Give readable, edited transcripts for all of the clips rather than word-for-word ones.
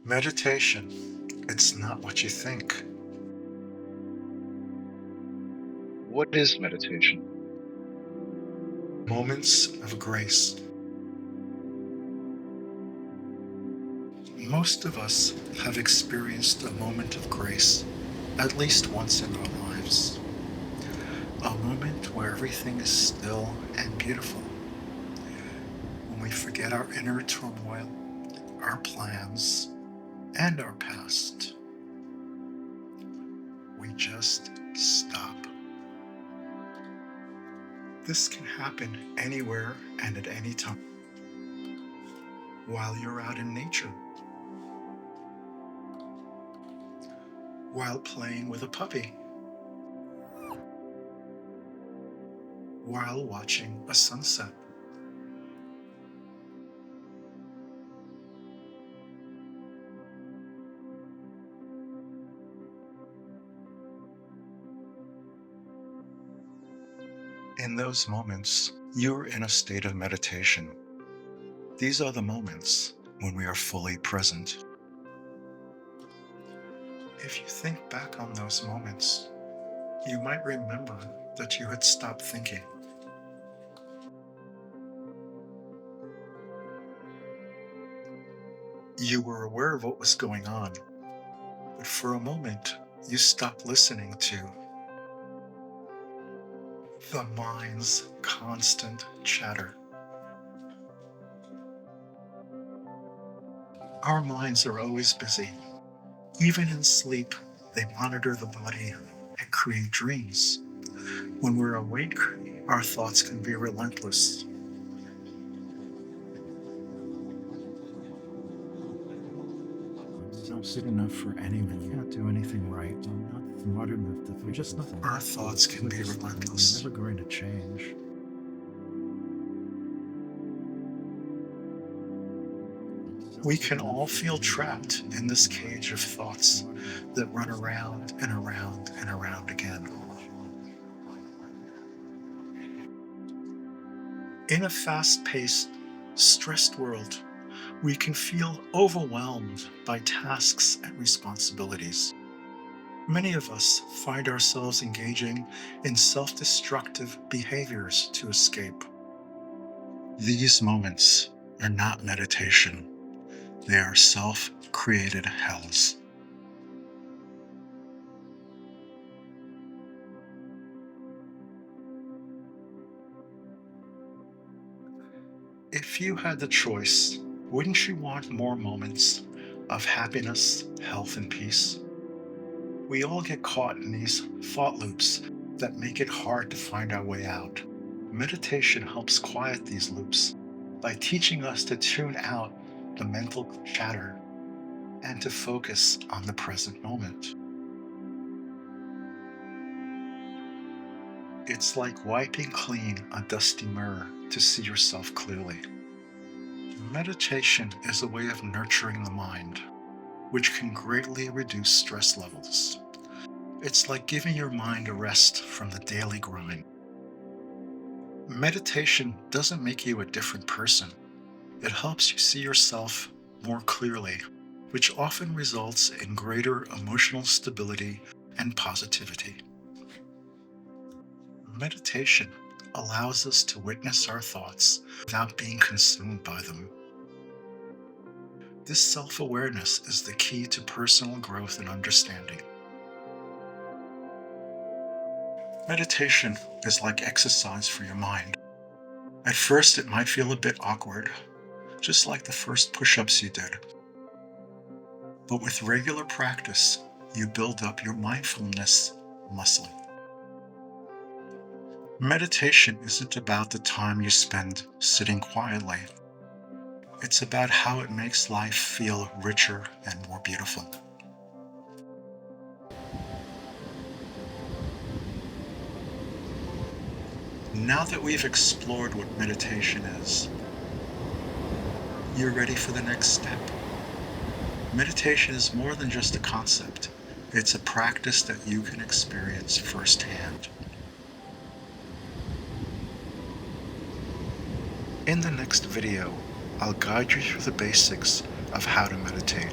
Meditation, it's not what you think. What is meditation? Moments of grace. Most of us have experienced a moment of grace at least once in our lives. A moment where everything is still and beautiful. When we forget our inner turmoil, our plans, and our past. We just stop. This can happen anywhere and at any time. While you're out in nature, while playing with a puppy, while watching a sunset. In those moments, you're in a state of meditation. These are the moments when we are fully present. If you think back on those moments, you might remember that you had stopped thinking. You were aware of what was going on, but for a moment, you stopped listening to the mind's constant chatter. Our minds are always busy. Even in sleep, they monitor the body and create dreams. When we're awake, our thoughts can be relentless. It's not good enough for anyone. You can't do anything right. I'm not smart enough to. You're just nothing. Our thoughts can be relentless. You're never going to change. We can all feel trapped in this cage of thoughts that run around and around and around again. In a fast-paced, stressed world, we can feel overwhelmed by tasks and responsibilities. Many of us find ourselves engaging in self-destructive behaviors to escape. These moments are not meditation. They are self-created hells. If you had the choice, wouldn't you want more moments of happiness, health, and peace? We all get caught in these thought loops that make it hard to find our way out. Meditation helps quiet these loops by teaching us to tune out the mental chatter and to focus on the present moment. It's like wiping clean a dusty mirror to see yourself clearly. Meditation is a way of nurturing the mind, which can greatly reduce stress levels. It's like giving your mind a rest from the daily grind. Meditation doesn't make you a different person. It helps you see yourself more clearly, which often results in greater emotional stability and positivity. Meditation allows us to witness our thoughts without being consumed by them. This self-awareness is the key to personal growth and understanding. Meditation is like exercise for your mind. At first, it might feel a bit awkward, just like the first push-ups you did. But with regular practice, you build up your mindfulness muscle. Meditation isn't about the time you spend sitting quietly. It's about how it makes life feel richer and more beautiful. Now that we've explored what meditation is, you're ready for the next step. Meditation is more than just a concept. It's a practice that you can experience firsthand. In the next video, I'll guide you through the basics of how to meditate.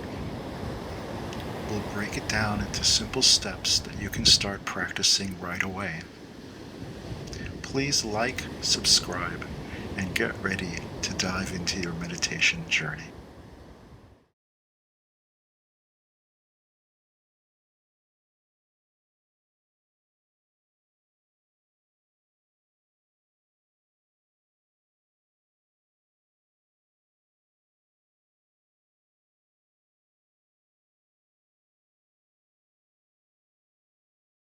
we'll break it down into simple steps that you can start practicing right away. Please like, subscribe, and get ready to dive into your meditation journey.